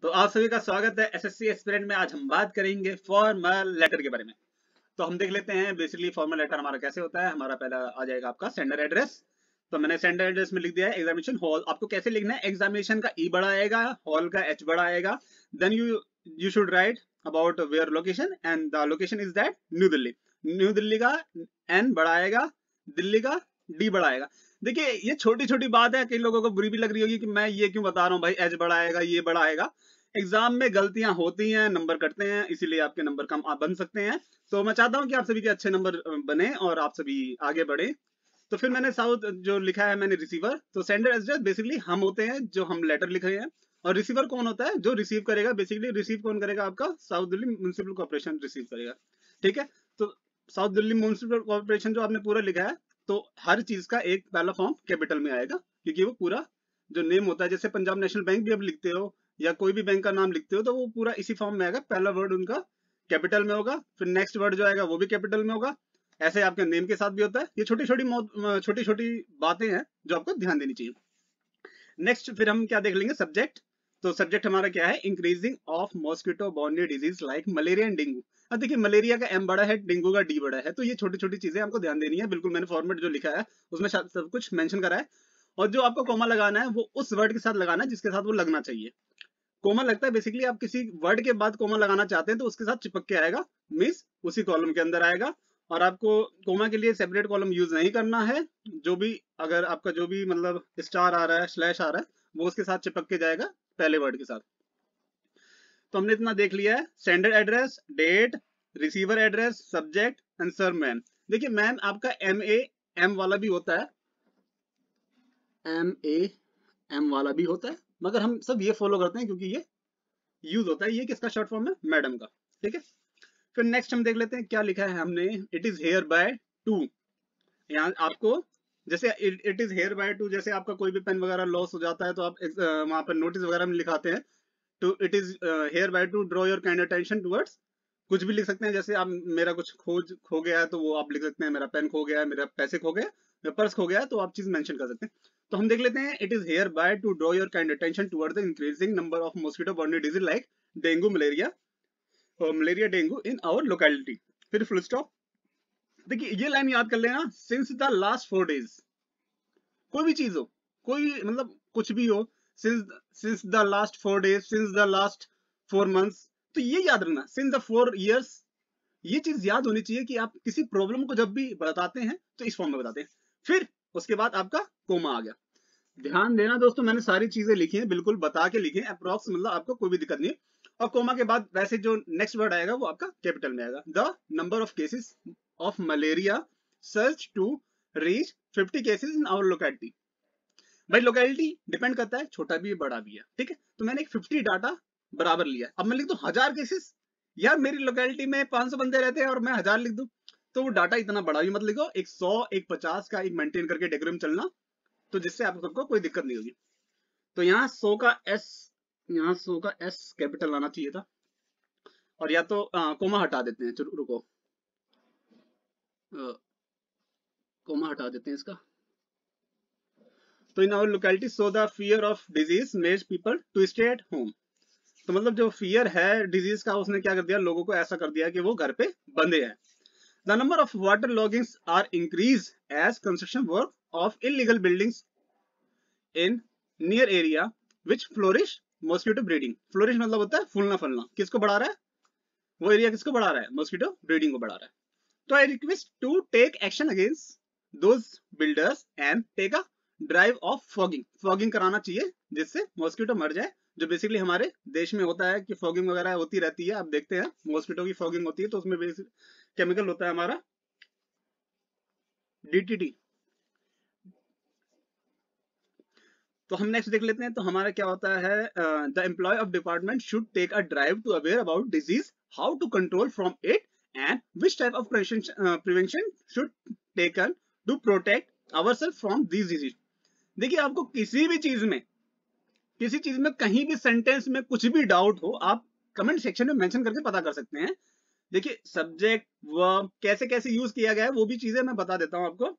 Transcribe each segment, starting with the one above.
तो आप सभी का स्वागत है एसएससी एस्पिरेंट में। आज हम बात करेंगे फॉर्मल लेटर के बारे में। तो हम देख लेते हैं बेसिकली फॉर्मल लेटर हमारा कैसे होता है। हमारा पहला आ जाएगा आपका सेंडर एड्रेस। तो मैंने सेंडर एड्रेस में लिख दिया है एग्जामिनेशन हॉल। आपको कैसे लिखना है, एग्जामिनेशन का ई बड़ा आएगा, हॉल का एच बड़ा आएगा। Then you should write about where location and the location is that New Delhi. New Delhi का एन बड़ा आएगा, दिल्ली का डी बड़ा आएगा। देखिए ये छोटी छोटी बात है, कई लोगों को बुरी भी लग रही होगी कि मैं ये क्यों बता रहा हूँ भाई, एच बड़ा आएगा, ये बड़ा आएगा। एग्जाम में गलतियां होती हैं, नंबर कटते हैं, इसीलिए आपके नंबर कम बन सकते हैं। तो मैं चाहता हूं कि आप सभी के अच्छे नंबर बने और आप सभी आगे बढ़े। तो फिर मैंने साउथ जो लिखा है मैंने रिसीवर। तो सेंडर एड्रेस बेसिकली हम होते हैं जो हम लेटर लिख रहे हैं, और रिसीवर कौन होता है जो रिसीव करेगा। बेसिकली रिसीव कौन करेगा, आपका south Delhi municipal corporation receive करेगा। ठीक है, तो साउथ दिल्ली म्युनिसिपल कॉर्पोरेशन जो आपने पूरा लिखा है, तो हर चीज का एक पहला फॉर्म कैपिटल में आएगा, क्योंकि वो पूरा जो नेम होता है, जैसे पंजाब नेशनल बैंक भी आप लिखते हो या कोई भी बैंक का नाम लिखते हो, तो वो पूरा इसी फॉर्म में आएगा। पहला वर्ड उनका कैपिटल में होगा, फिर नेक्स्ट वर्ड जो आएगा वो भी कैपिटल में होगा। ऐसे आपके नेम के साथ भी होता है। ये छोटी छोटी बातें हैं जो आपको ध्यान देनी चाहिए। नेक्स्ट फिर हम क्या देख लेंगे, सब्जेक्ट। तो सब्जेक्ट हमारा क्या है, increasing of mosquito born disease like malaria and dengue. अब देखिए मलेरिया का एम बड़ा है, डेंगू का डी बड़ा है, तो ये छोटी छोटी चीजें आपको ध्यान देनी है। बिल्कुल मैंने फॉर्मेट जो लिखा है उसमें सब कुछ मेंशन करा है। और जो आपको कॉमा लगाना है वो उस वर्ड के साथ लगाना है जिसके साथ वो लगना चाहिए। कोमा लगता है बेसिकली आप किसी वर्ड के बाद कोमा लगाना चाहते हैं तो उसके साथ चिपक के आएगा, मींस उसी कॉलम के अंदर आएगा। और आपको कोमा के लिए सेपरेट कॉलम यूज नहीं करना है। जो भी अगर आपका जो भी मतलब स्टार आ रहा है, स्लैश आ रहा है, वो उसके साथ चिपक के जाएगा पहले वर्ड के साथ। तो हमने इतना देख लिया है, sender address, date, receiver address, subject and sir ma'am. देखिए मैम आपका एम वाला भी होता है, एम वाला भी होता है, मगर हम सब ये फॉलो करते हैं क्योंकि ये यूज होता है। ये किसका शॉर्ट फॉर्म है, मैडम का। ठीक है, फिर नेक्स्ट हम देख लेते हैं क्या लिखा है हमने। It is hereby to. यहाँ आपको जैसे it is hereby to, जैसे आपका कोई भी पेन वगैरह लॉस हो जाता है तो आप वहां पर नोटिस वगैरह में लिखाते हैं, to it is hereby to draw your kind attention towards. कुछ भी लिख सकते हैं, जैसे आप मेरा कुछ खो गया है तो वो आप लिख सकते हैं, मेरा पेन खो गया है, मेरा पैसे खो गया, मेरा पर्स खो गया है, तो आप चीज मेंशन कर सकते हैं। तो हम देख लेते हैं, it is hereby to draw your kind attention towards the increasing number of mosquito born disease like dengue malaria malaria dengue in our locality. फिर फुल स्टॉप। देखिए ये लाइन याद कर लेना, सिंस द लास्ट 4 days। कोई भी चीज हो, कोई मतलब कुछ भी हो, since the last 4 days, since the last 4 months, तो ये याद रखना, सिंस द 4 years। ये चीज याद होनी चाहिए कि आप किसी प्रॉब्लम को जब भी बताते हैं तो इस फॉर्म में बताते हैं। फिर उसके बाद आपका कोमा आ गया। ध्यान देना दोस्तों, मैंने सारी चीजें लिखी हैं, बिल्कुल बता के लिखी हैं अप्रोक्स, मतलब आपको कोई भी दिक्कत नहीं है। और कोमा के बाद वैसे जो नेक्स्ट वर्ड आएगा वो आपका कैपिटल में आएगा। The number of cases of malaria search to reach 50 cases in our locality. भाई लोकेलिटी डिपेंड करता है, छोटा भी है बड़ा भी है। ठीक है, तो मैंने एक 50 डाटा बराबर लिया। अब मैं लिख दूं 1000 केसेस, यार मेरी लोकेलिटी में 500 बंदे रहते हैं और मैं 1000 लिख दूं, तो वो डाटा इतना बड़ा भी मत लिखो। एक 100 एक 50 का एक मेंटेन करके डेकोरम चलना, तो जिससे आप सबको कोई दिक्कत नहीं होगी। तो यहाँ 100 का एस, यहाँ 100 का एस कैपिटल आना चाहिए था, और या तो कोमा हटा देते हैं, चलो रुको, कोमा हटा देते हैं इसका। तो in our locality so the fear of disease makes people to stay at home. तो मतलब जो फियर है डिजीज का, उसने क्या कर दिया, लोगों को ऐसा कर दिया कि वो घर पे बंधे हैं। The number of water loggings are increase as construction work of illegal buildings in near area which flourish mosquito breeding. Flourish मतलब होता है फूलना फलना। किसको बढ़ा रहा है, वो एरिया किसको बढ़ा रहा है, मॉस्किटो ब्रीडिंग को बढ़ा रहा है। तो I request to take action against those builders and take a drive of fogging. Fogging कराना चाहिए जिससे मॉस्किटो मर जाए, जो बेसिकली हमारे देश में होता है कि फॉगिंग वगैरह होती रहती है। आप देखते हैं मॉस्किटो की फॉगिंग होती है तो उसमें केमिकल होता है हमारा DDT। तो हम नेक्स्ट देख लेते हैं। तो हमारा क्या होता है, the employ of department should take a drive to aware about disease, how to control from it and which type of prevention should taken to protect ourself from this disease. देखिए आपको किसी भी चीज में, किसी चीज में कहीं भी सेंटेंस में कुछ भी डाउट हो, आप कमेंट सेक्शन में मेंशन करके पता कर सकते हैं। देखिए सब्जेक्ट वर्ब कैसे कैसे यूज किया गया है वो भी चीजें मैं बता देता हूं आपको।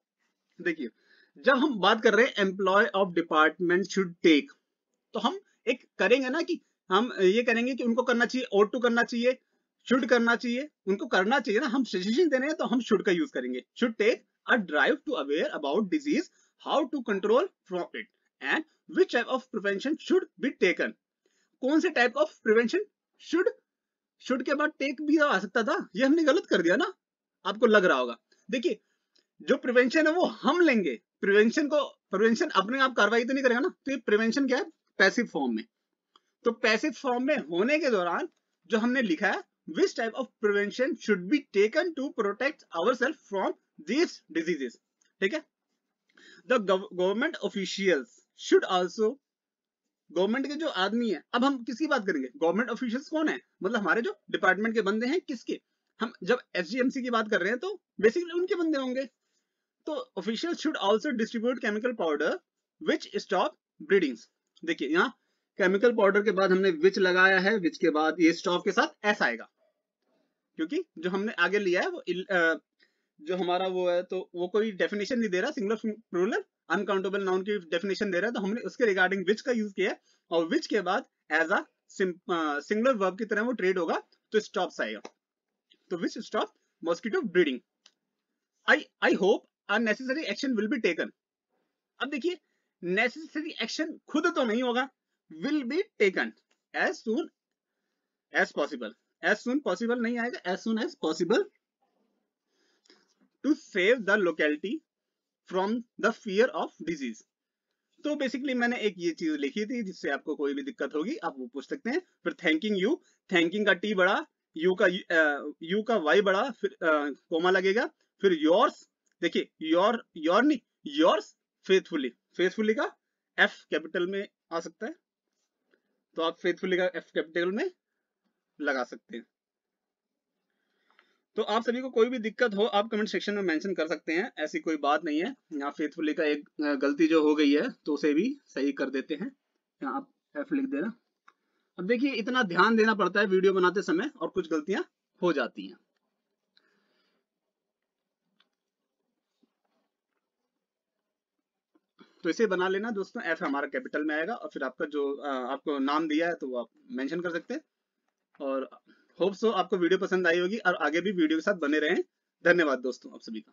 देखिए जब हम बात कर रहे हैं employ of department should take, तो हम एक करेंगे ना कि हम ये करेंगे कि उनको करना चाहिए, ought to करना चाहिए, should करना चाहिए, उनको करना चाहिए ना, हम सजेशन दे रहे हैं तो हम should का यूज करेंगे। should take a drive to aware about disease, how to control from it and which type of prevention should be taken। कौन से टाइप ऑफ प्रिवेंशन, शुड के बाद टेक भी आ सकता था, ये हमने गलत कर दिया ना, आपको लग रहा होगा। देखिए जो प्रिवेंशन है वो हम लेंगे, प्रिवेंशन अपने आप कार्रवाई तो नहीं करेगा ना, तो ये प्रिवेंशन क्या है, पैसिव फॉर्म में। तो पैसिव फॉर्म में होने के दौरान जो हमने लिखा है, which type of prevention should be taken to protect ourself from these diseases, ठीक है। The government officials should also, government के जो आदमी है, अब हम किसकी बात करेंगे, गवर्नमेंट ऑफिशियल्स कौन है, मतलब हमारे जो डिपार्टमेंट के बंदे हैं, किसके, हम जब एसजीएमसी की बात कर रहे हैं तो बेसिकली उनके बंदे होंगे। तो officials should also distribute chemical powder which stop breedings. देखिए यहाँ केमिकल पाउडर के बाद हमने विच लगाया है, विच के बाद ये स्टॉप के साथ एस आएगा, क्योंकि जो हमने आगे लिया है वो जो हमारा वो है, तो वो कोई डेफिनेशन नहीं दे रहा, सिंगुलर प्लूरल अनकाउंटेबल नाउन की डेफिनेशन दे रहा है, तो हमने उसके रिगार्डिंग विच का यूज किया है, और विच के बाद एज अ सिंगुलर वर्ब की तरह वो ट्रेड होगा, तो स्टॉप्स आएगा, तो which stop mosquito breeding. I hope a necessary action will be taken. अब देखिए नेसेसरी एक्शन खुद तो नहीं होगा, will be taken as soon as possible, as soon possible नहीं आएगा, as soon as possible to save the locality from the fear of disease. तो basically मैंने एक ये चीज लिखी थी, जिससे आपको कोई भी दिक्कत होगी आप वो पूछ सकते हैं। फिर थैंकिंग यू, थैंकिंग का टी बड़ा, यू का वाई बड़ा, फिर कोमा लगेगा, फिर योर्स, देखिए योर नहीं, योर्स फेथफुली, फेथफुली का एफ कैपिटल में आ सकता है, तो आप फेथफुली का एफ कैपिटल में लगा सकते हैं। तो आप सभी को कोई भी दिक्कत हो आप कमेंट सेक्शन में मेंशन कर सकते हैं, ऐसी कोई बात नहीं है। यहाँ फेथफुली का एक गलती जो हो गई है तो उसे भी सही कर देते हैं, यहाँ आप एफ लिख देना। अब देखिए इतना ध्यान देना पड़ता है वीडियो बनाते समय और कुछ गलतियां हो जाती हैं। तो इसे बना लेना दोस्तों, एफ हमारा कैपिटल में आएगा, और फिर आपका जो आपको नाम दिया है तो वो आप मेंशन कर सकते हैं। और होप सो आपको वीडियो पसंद आई होगी और आगे भी वीडियो के साथ बने रहें। धन्यवाद दोस्तों आप सभी का।